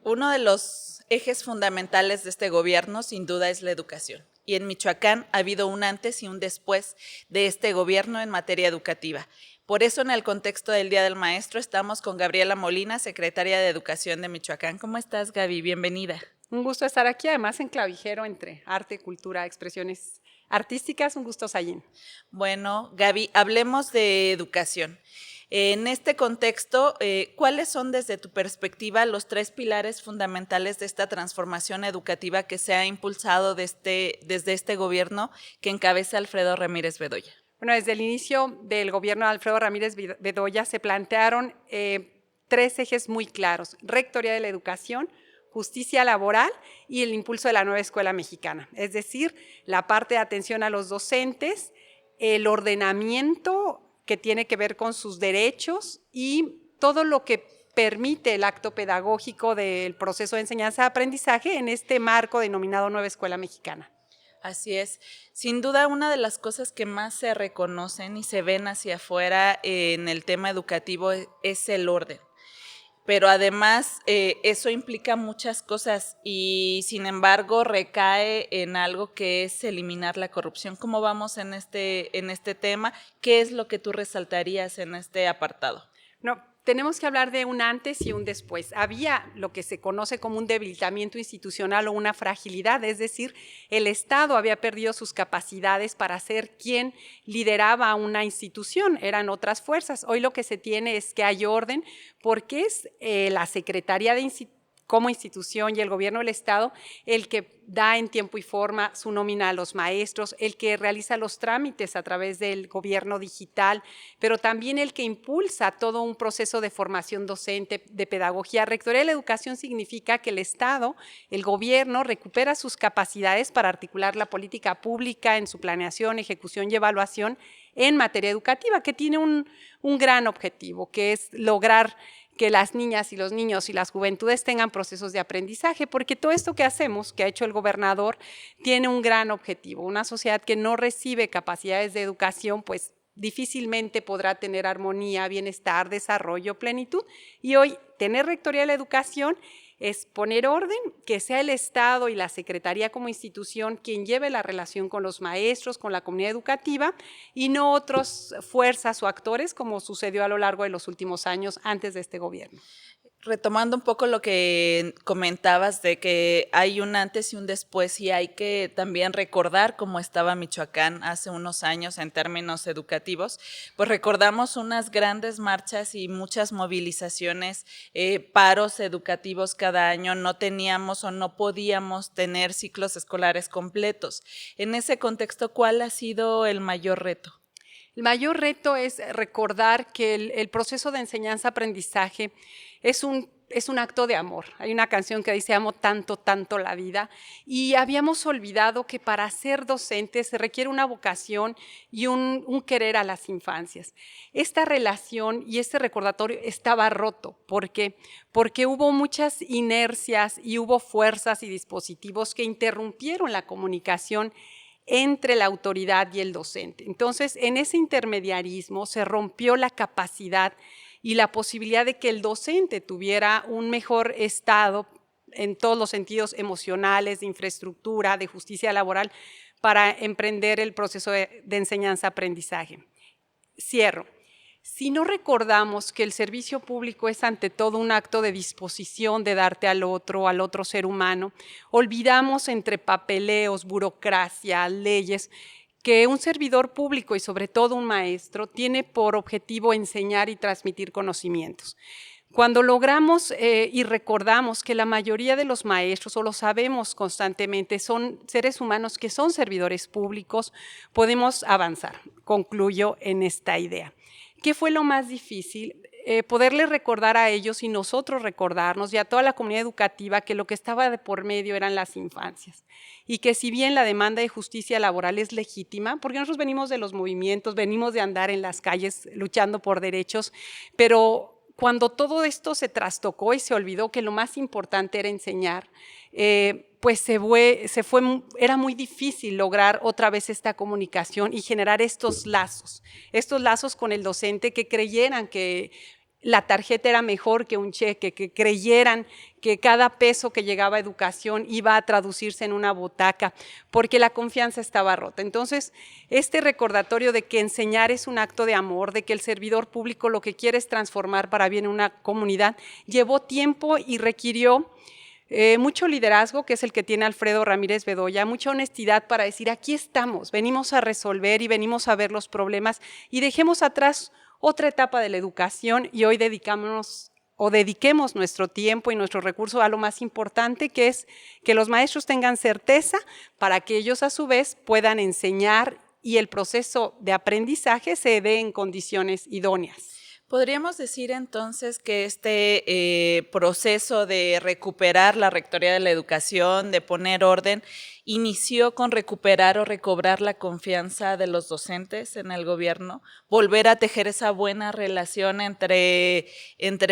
Uno de los ejes fundamentales de este gobierno, sin duda, es la educación. Y en Michoacán ha habido un antes y un después de este gobierno en materia educativa. Por eso, en el contexto del Día del Maestro, estamos con Gabriela Molina, secretaria de Educación de Michoacán. ¿Cómo estás, Gaby? Bienvenida. Un gusto estar aquí, además en clavijero entre arte, cultura, expresiones artísticas. Un gusto, Sayin. Bueno, Gaby, hablemos de educación. En este contexto, ¿cuáles son desde tu perspectiva los tres pilares fundamentales de esta transformación educativa que se ha impulsado desde este gobierno que encabeza Alfredo Ramírez Bedoya? Bueno, desde el inicio del gobierno de Alfredo Ramírez Bedoya se plantearon tres ejes muy claros: rectoría de la educación, justicia laboral y el impulso de la nueva escuela mexicana. Es decir, la parte de atención a los docentes, el ordenamiento que tiene que ver con sus derechos y todo lo que permite el acto pedagógico del proceso de enseñanza-aprendizaje en este marco denominado Nueva Escuela Mexicana. Así es. Sin duda, una de las cosas que más se reconocen y se ven hacia afuera en el tema educativo es el orden. Pero además eso implica muchas cosas y sin embargo recae en algo que es eliminar la corrupción. ¿Cómo vamos en este tema? ¿Qué es lo que tú resaltarías en este apartado? No, tenemos que hablar de un antes y un después. Había lo que se conoce como un debilitamiento institucional o una fragilidad, es decir, el Estado había perdido sus capacidades para ser quien lideraba una institución, eran otras fuerzas. Hoy lo que se tiene es que hay orden porque es la Secretaría de como institución y el gobierno del Estado el que da en tiempo y forma su nómina a los maestros, el que realiza los trámites a través del gobierno digital, pero también el que impulsa todo un proceso de formación docente, de pedagogía. Rectoría de la educación significa que el Estado, el gobierno, recupera sus capacidades para articular la política pública en su planeación, ejecución y evaluación en materia educativa, que tiene un gran objetivo, que es lograr que las niñas y los niños y las juventudes tengan procesos de aprendizaje, porque todo esto que hacemos, que ha hecho el gobernador, tiene un gran objetivo. Una sociedad que no recibe capacidades de educación, pues difícilmente podrá tener armonía, bienestar, desarrollo, plenitud. Y hoy tener rectoría de la educación es poner orden, que sea el Estado y la Secretaría como institución quien lleve la relación con los maestros, con la comunidad educativa y no otras fuerzas o actores como sucedió a lo largo de los últimos años antes de este gobierno. Retomando un poco lo que comentabas de que hay un antes y un después y hay que también recordar cómo estaba Michoacán hace unos años en términos educativos, pues recordamos unas grandes marchas y muchas movilizaciones, paros educativos cada año, no teníamos o no podíamos tener ciclos escolares completos. En ese contexto, ¿cuál ha sido el mayor reto? El mayor reto es recordar que el proceso de enseñanza-aprendizaje es un acto de amor. Hay una canción que dice amo tanto, tanto la vida y habíamos olvidado que para ser docente se requiere una vocación y un querer a las infancias. Esta relación y este recordatorio estaba roto. ¿Por qué? Porque hubo muchas inercias y hubo fuerzas y dispositivos que interrumpieron la comunicación entre la autoridad y el docente. Entonces, en ese intermediarismo se rompió la capacidad y la posibilidad de que el docente tuviera un mejor estado en todos los sentidos emocionales, de infraestructura, de justicia laboral, para emprender el proceso de enseñanza-aprendizaje. Cierro. Si no recordamos que el servicio público es ante todo un acto de disposición de darte al otro ser humano, olvidamos entre papeleos, burocracia, leyes, que un servidor público y sobre todo un maestro tiene por objetivo enseñar y transmitir conocimientos. Cuando logramos y recordamos que la mayoría de los maestros, o lo sabemos constantemente, son seres humanos que son servidores públicos, podemos avanzar. Concluyo en esta idea. ¿Qué fue lo más difícil? Poderles recordar a ellos y nosotros recordarnos y a toda la comunidad educativa que lo que estaba de por medio eran las infancias y que si bien la demanda de justicia laboral es legítima, porque nosotros venimos de los movimientos, venimos de andar en las calles luchando por derechos, pero cuando todo esto se trastocó y se olvidó que lo más importante era enseñar, pues era muy difícil lograr otra vez esta comunicación y generar estos lazos con el docente que creyeran que la tarjeta era mejor que un cheque, que creyeran que cada peso que llegaba a educación iba a traducirse en una butaca, porque la confianza estaba rota. Entonces, este recordatorio de que enseñar es un acto de amor, de que el servidor público lo que quiere es transformar para bien una comunidad, llevó tiempo y requirió mucho liderazgo, que es el que tiene Alfredo Ramírez Bedoya, mucha honestidad para decir, aquí estamos, venimos a resolver y venimos a ver los problemas y dejemos atrás otra etapa de la educación y hoy dediquemos nuestro tiempo y nuestro recurso a lo más importante, que es que los maestros tengan certeza para que ellos a su vez puedan enseñar y el proceso de aprendizaje se dé en condiciones idóneas. ¿Podríamos decir entonces que este proceso de recuperar la Rectoría de la Educación, de poner orden, inició con recuperar o recobrar la confianza de los docentes en el gobierno? Volver a tejer esa buena relación entre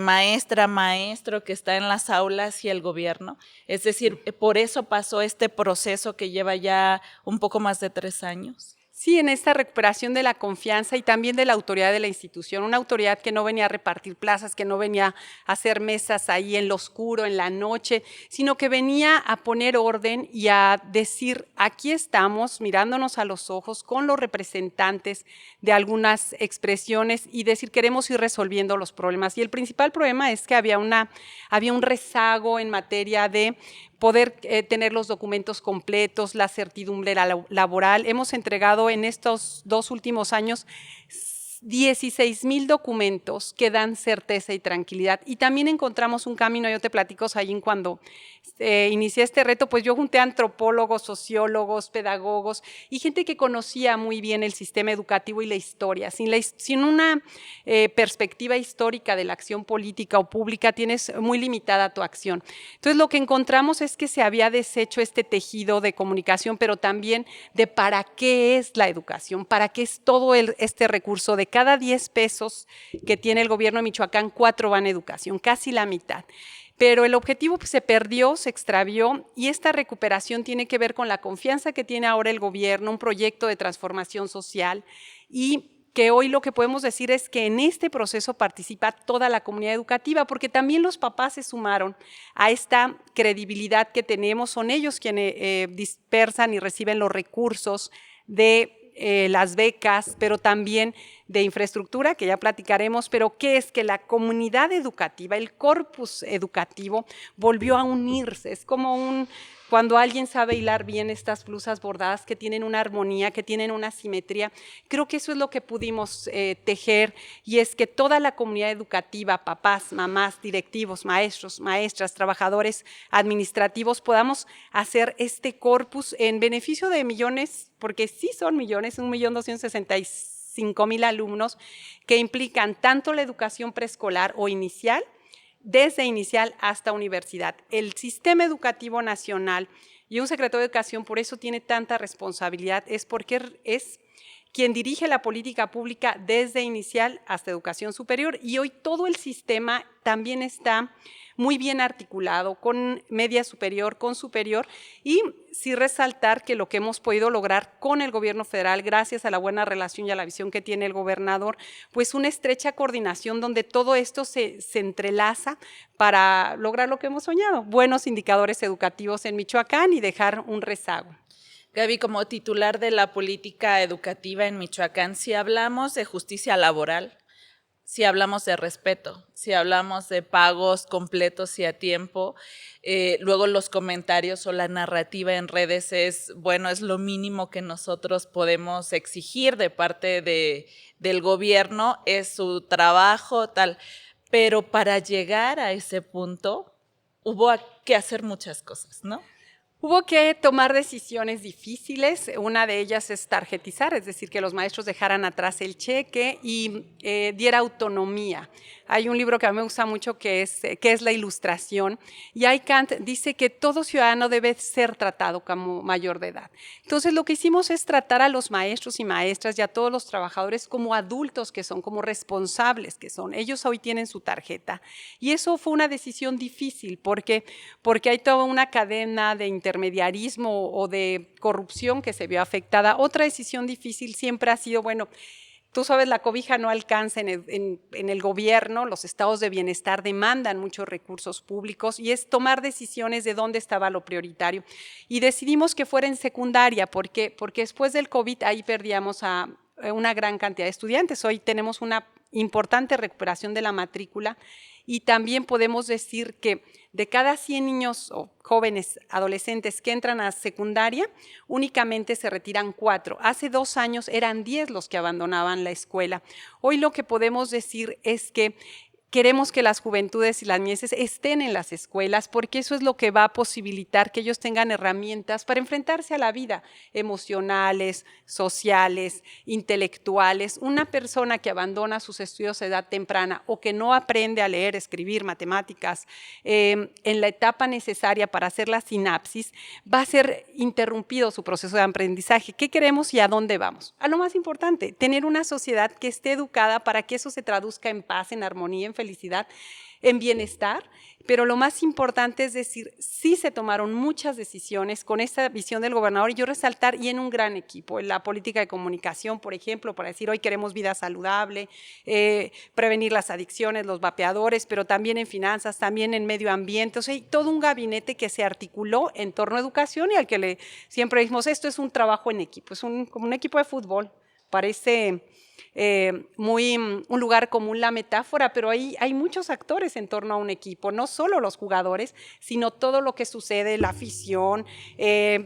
maestra, maestro que está en las aulas y el gobierno. Es decir, por eso pasó este proceso que lleva ya un poco más de 3 años. Sí, en esta recuperación de la confianza y también de la autoridad de la institución, una autoridad que no venía a repartir plazas, que no venía a hacer mesas ahí en lo oscuro, en la noche, sino que venía a poner orden y a decir, aquí estamos mirándonos a los ojos con los representantes de algunas expresiones y decir, queremos ir resolviendo los problemas. Y el principal problema es que había un rezago en materia de poder tener los documentos completos, la certidumbre laboral. Hemos entregado en estos 2 últimos años 16,000 documentos que dan certeza y tranquilidad. Y también encontramos un camino, yo te platico, Sayin, cuando inicié este reto, pues yo junté a antropólogos, sociólogos, pedagogos y gente que conocía muy bien el sistema educativo y la historia. Sin una perspectiva histórica de la acción política o pública, tienes muy limitada tu acción. Entonces, lo que encontramos es que se había deshecho este tejido de comunicación, pero también de para qué es la educación, para qué es todo este recurso. De cada 10 pesos que tiene el gobierno de Michoacán, 4 van a educación, casi la mitad. Pero el objetivo se perdió, se extravió y esta recuperación tiene que ver con la confianza que tiene ahora el gobierno, un proyecto de transformación social y que hoy lo que podemos decir es que en este proceso participa toda la comunidad educativa, porque también los papás se sumaron a esta credibilidad que tenemos, son ellos quienes dispersan y reciben los recursos de las becas, pero también de infraestructura, que ya platicaremos, pero ¿qué es? Que la comunidad educativa, el corpus educativo volvió a unirse, es como cuando alguien sabe hilar bien estas blusas bordadas que tienen una armonía, que tienen una simetría, creo que eso es lo que pudimos tejer y es que toda la comunidad educativa, papás, mamás, directivos, maestros, maestras, trabajadores administrativos, podamos hacer este corpus en beneficio de millones, porque sí son millones, 1,265,000 alumnos que implican tanto la educación preescolar o inicial, desde inicial hasta universidad. El sistema educativo nacional y un secretario de Educación por eso tiene tanta responsabilidad, es porque es quien dirige la política pública desde inicial hasta educación superior y hoy todo el sistema también está muy bien articulado con media superior, con superior y sí resaltar que lo que hemos podido lograr con el gobierno federal gracias a la buena relación y a la visión que tiene el gobernador, pues una estrecha coordinación donde todo esto se entrelaza para lograr lo que hemos soñado, buenos indicadores educativos en Michoacán y dejar un rezago. Gaby, como titular de la política educativa en Michoacán, si hablamos de justicia laboral, si hablamos de respeto, si hablamos de pagos completos y a tiempo, luego los comentarios o la narrativa en redes es lo mínimo que nosotros podemos exigir de parte del gobierno, es su trabajo, tal. Pero para llegar a ese punto hubo que hacer muchas cosas, ¿no? Hubo que tomar decisiones difíciles, una de ellas es tarjetizar, es decir, que los maestros dejaran atrás el cheque y diera autonomía. Hay un libro que a mí me gusta mucho que es La Ilustración, y ahí Kant dice que todo ciudadano debe ser tratado como mayor de edad. Entonces lo que hicimos es tratar a los maestros y maestras y a todos los trabajadores como adultos que son, como responsables que son. Ellos hoy tienen su tarjeta y eso fue una decisión difícil porque hay toda una cadena de intermediarismo o de corrupción que se vio afectada. Otra decisión difícil siempre ha sido, Tú sabes, la cobija no alcanza en el gobierno, los estados de bienestar demandan muchos recursos públicos y es tomar decisiones de dónde estaba lo prioritario. Y decidimos que fuera en secundaria, porque después del COVID ahí perdíamos a una gran cantidad de estudiantes. Hoy tenemos una importante recuperación de la matrícula y también podemos decir que de cada 100 niños o jóvenes, adolescentes que entran a secundaria, únicamente se retiran 4. Hace 2 años eran 10 los que abandonaban la escuela. Hoy lo que podemos decir es que queremos que las juventudes y las niñeces estén en las escuelas porque eso es lo que va a posibilitar que ellos tengan herramientas para enfrentarse a la vida, emocionales, sociales, intelectuales. Una persona que abandona sus estudios a edad temprana o que no aprende a leer, escribir, matemáticas en la etapa necesaria para hacer la sinapsis, va a ser interrumpido su proceso de aprendizaje. ¿Qué queremos y a dónde vamos? A lo más importante, tener una sociedad que esté educada para que eso se traduzca en paz, en armonía, en felicidad, en bienestar, pero lo más importante es decir, sí se tomaron muchas decisiones con esta visión del gobernador y yo resaltar, y en un gran equipo, en la política de comunicación, por ejemplo, para decir hoy queremos vida saludable, prevenir las adicciones, los vapeadores, pero también en finanzas, también en medio ambiente, o sea, hay todo un gabinete que se articuló en torno a educación y al que siempre decimos, esto es un trabajo en equipo, es como un equipo de fútbol, parece un lugar común la metáfora, pero hay muchos actores en torno a un equipo, no solo los jugadores, sino todo lo que sucede, la afición,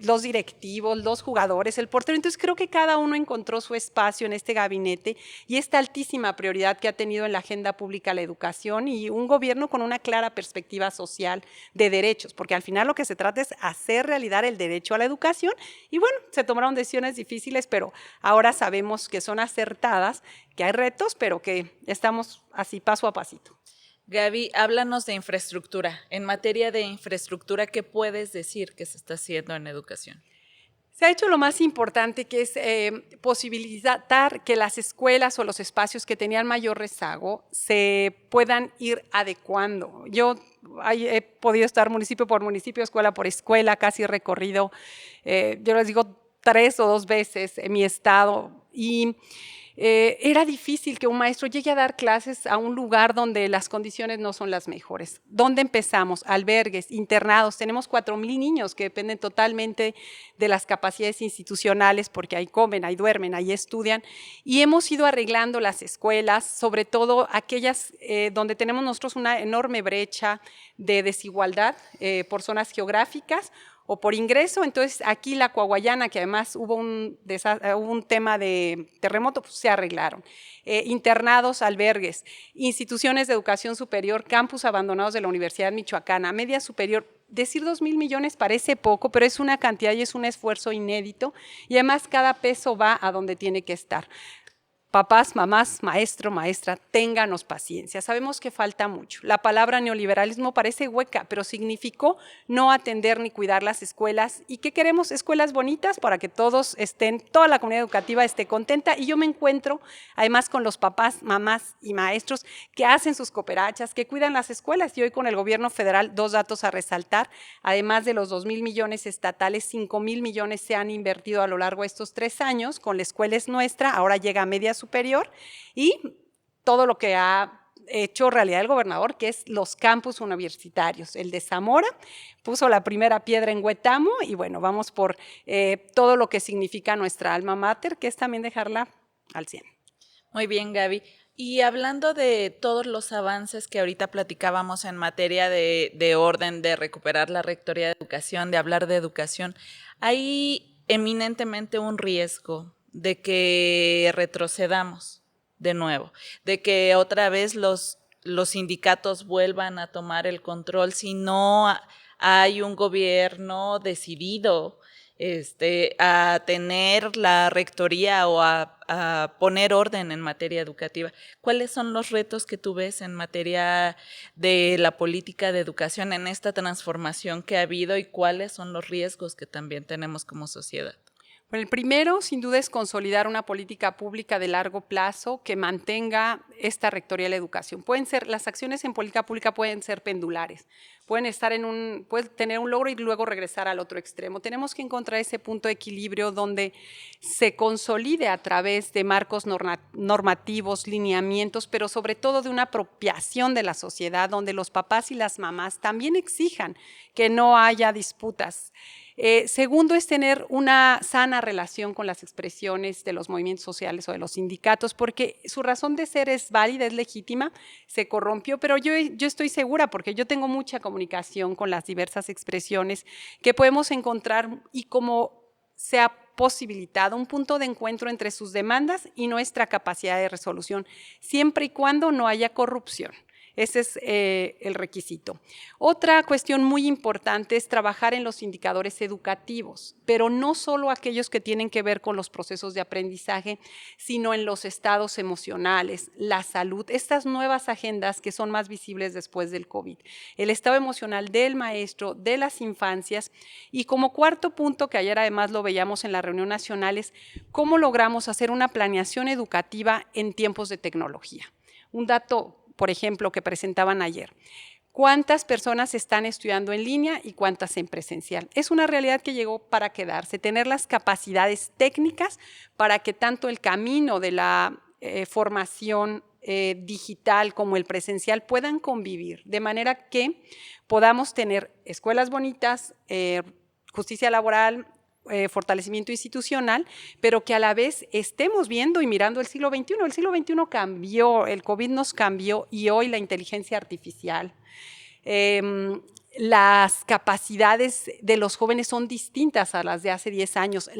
los directivos, los jugadores, el portero. Entonces creo que cada uno encontró su espacio en este gabinete y esta altísima prioridad que ha tenido en la agenda pública la educación y un gobierno con una clara perspectiva social de derechos, porque al final lo que se trata es hacer realidad el derecho a la educación y bueno, se tomaron decisiones difíciles, pero ahora sabemos que son acertadas, que hay retos, pero que estamos así paso a pasito. Gaby, háblanos de infraestructura. En materia de infraestructura, ¿qué puedes decir que se está haciendo en educación? Se ha hecho lo más importante, que es posibilitar que las escuelas o los espacios que tenían mayor rezago se puedan ir adecuando. Yo he podido estar municipio por municipio, escuela por escuela, casi he recorrido, yo les digo 3 o 2 veces en mi estado y era difícil que un maestro llegue a dar clases a un lugar donde las condiciones no son las mejores. ¿Dónde empezamos? Albergues, internados. Tenemos 4,000 niños que dependen totalmente de las capacidades institucionales porque ahí comen, ahí duermen, ahí estudian. Y hemos ido arreglando las escuelas, sobre todo aquellas donde tenemos nosotros una enorme brecha de desigualdad por zonas geográficas o por ingreso. Entonces aquí la Coahuayana, que además hubo un tema de terremoto, pues se arreglaron. Internados, albergues, instituciones de educación superior, campus abandonados de la Universidad Michoacana, media superior. Decir 2,000 millones parece poco, pero es una cantidad y es un esfuerzo inédito y además cada peso va a donde tiene que estar. Papás, mamás, maestro, maestra, ténganos paciencia. Sabemos que falta mucho. La palabra neoliberalismo parece hueca, pero significó no atender ni cuidar las escuelas. ¿Y qué queremos? Escuelas bonitas para que todos estén, toda la comunidad educativa esté contenta. Y yo me encuentro además con los papás, mamás y maestros que hacen sus cooperachas, que cuidan las escuelas. Y hoy con el gobierno federal, 2 datos a resaltar. Además de los 2,000 millones estatales, 5,000 millones se han invertido a lo largo de estos 3 años. Con la escuela es nuestra, ahora llega a media superior y todo lo que ha hecho realidad el gobernador, que es los campus universitarios. El de Zamora puso la primera piedra en Huetamo y bueno, vamos por todo lo que significa nuestra alma mater, que es también dejarla al 100. Muy bien, Gaby. Y hablando de todos los avances que ahorita platicábamos en materia de orden, de recuperar la Rectoría de Educación, de hablar de educación, hay eminentemente un riesgo de que retrocedamos de nuevo, de que otra vez los sindicatos vuelvan a tomar el control si no hay un gobierno decidido a tener la rectoría o a poner orden en materia educativa. ¿Cuáles son los retos que tú ves en materia de la política de educación en esta transformación que ha habido y cuáles son los riesgos que también tenemos como sociedad? Bueno, el primero, sin duda, es consolidar una política pública de largo plazo que mantenga esta rectoría de la educación. Las acciones en política pública pueden ser pendulares, pueden tener un logro y luego regresar al otro extremo. Tenemos que encontrar ese punto de equilibrio donde se consolide a través de marcos normativos, lineamientos, pero sobre todo de una apropiación de la sociedad, donde los papás y las mamás también exijan que no haya disputas. Segundo es tener una sana relación con las expresiones de los movimientos sociales o de los sindicatos, porque su razón de ser es válida, es legítima, se corrompió, pero yo estoy segura, porque yo tengo mucha comunicación con las diversas expresiones que podemos encontrar y como se ha posibilitado un punto de encuentro entre sus demandas y nuestra capacidad de resolución, siempre y cuando no haya corrupción. Ese es el requisito. Otra cuestión muy importante es trabajar en los indicadores educativos, pero no solo aquellos que tienen que ver con los procesos de aprendizaje, sino en los estados emocionales, la salud, estas nuevas agendas que son más visibles después del COVID, el estado emocional del maestro, de las infancias, y como cuarto punto, que ayer además lo veíamos en la reunión nacional, es cómo logramos hacer una planeación educativa en tiempos de tecnología. Un dato, por ejemplo, que presentaban ayer. ¿Cuántas personas están estudiando en línea y cuántas en presencial? Es una realidad que llegó para quedarse, tener las capacidades técnicas para que tanto el camino de la formación digital como el presencial puedan convivir, de manera que podamos tener escuelas bonitas, justicia laboral, fortalecimiento institucional, pero que a la vez estemos viendo y mirando el siglo XXI. El siglo XXI cambió, el COVID nos cambió y hoy la inteligencia artificial, las capacidades de los jóvenes son distintas a las de hace 10 años.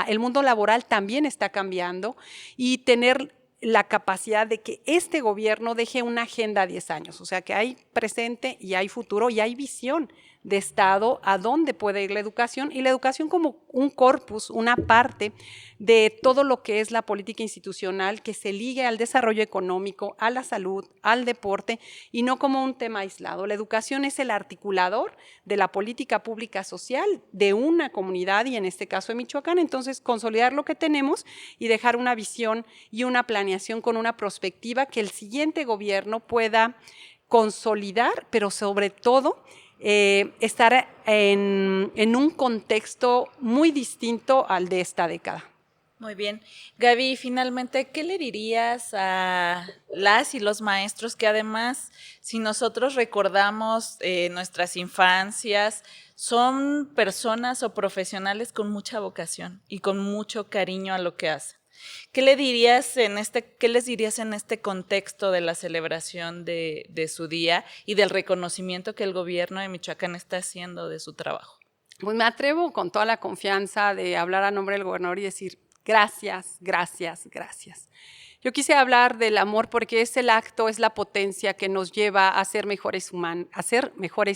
El mundo laboral también está cambiando y tener la capacidad de que este gobierno deje una agenda a 10 años, o sea que hay presente y hay futuro y hay visión de Estado a dónde puede ir la educación, y la educación como un corpus, una parte de todo lo que es la política institucional que se ligue al desarrollo económico, a la salud, al deporte, y no como un tema aislado. La educación es el articulador de la política pública social de una comunidad, y en este caso de Michoacán. Entonces, consolidar lo que tenemos y dejar una visión y una planeación con una perspectiva que el siguiente gobierno pueda consolidar, pero sobre todo estar en un contexto muy distinto al de esta década. Muy bien. Gaby, finalmente, ¿qué le dirías a las y los maestros que además, si nosotros recordamos nuestras infancias, son personas o profesionales con mucha vocación y con mucho cariño a lo que hacen? ¿Qué les dirías en este contexto de la celebración de su día y del reconocimiento que el gobierno de Michoacán está haciendo de su trabajo? Pues me atrevo con toda la confianza de hablar a nombre del gobernador y decir gracias, gracias, gracias. Yo quise hablar del amor porque es el acto, es la potencia que nos lleva a ser mejores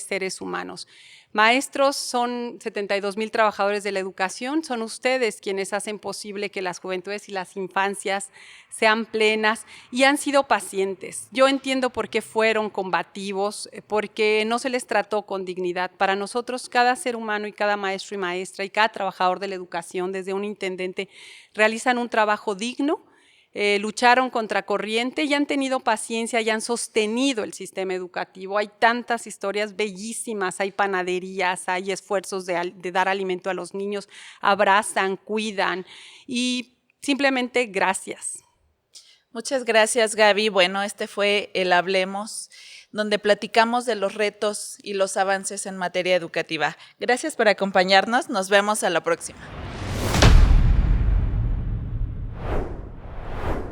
seres humanos. Maestros son 72,000 trabajadores de la educación, son ustedes quienes hacen posible que las juventudes y las infancias sean plenas y han sido pacientes. Yo entiendo por qué fueron combativos, porque no se les trató con dignidad. Para nosotros, cada ser humano y cada maestro y maestra y cada trabajador de la educación, desde un intendente, realizan un trabajo digno. Lucharon contra corriente y han tenido paciencia y han sostenido el sistema educativo. Hay tantas historias bellísimas, hay panaderías, hay esfuerzos de dar alimento a los niños, abrazan, cuidan y simplemente gracias. Muchas gracias, Gaby. Bueno, este fue el Hablemos, donde platicamos de los retos y los avances en materia educativa. Gracias por acompañarnos. Nos vemos a la próxima.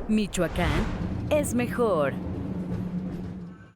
Michoacán es mejor.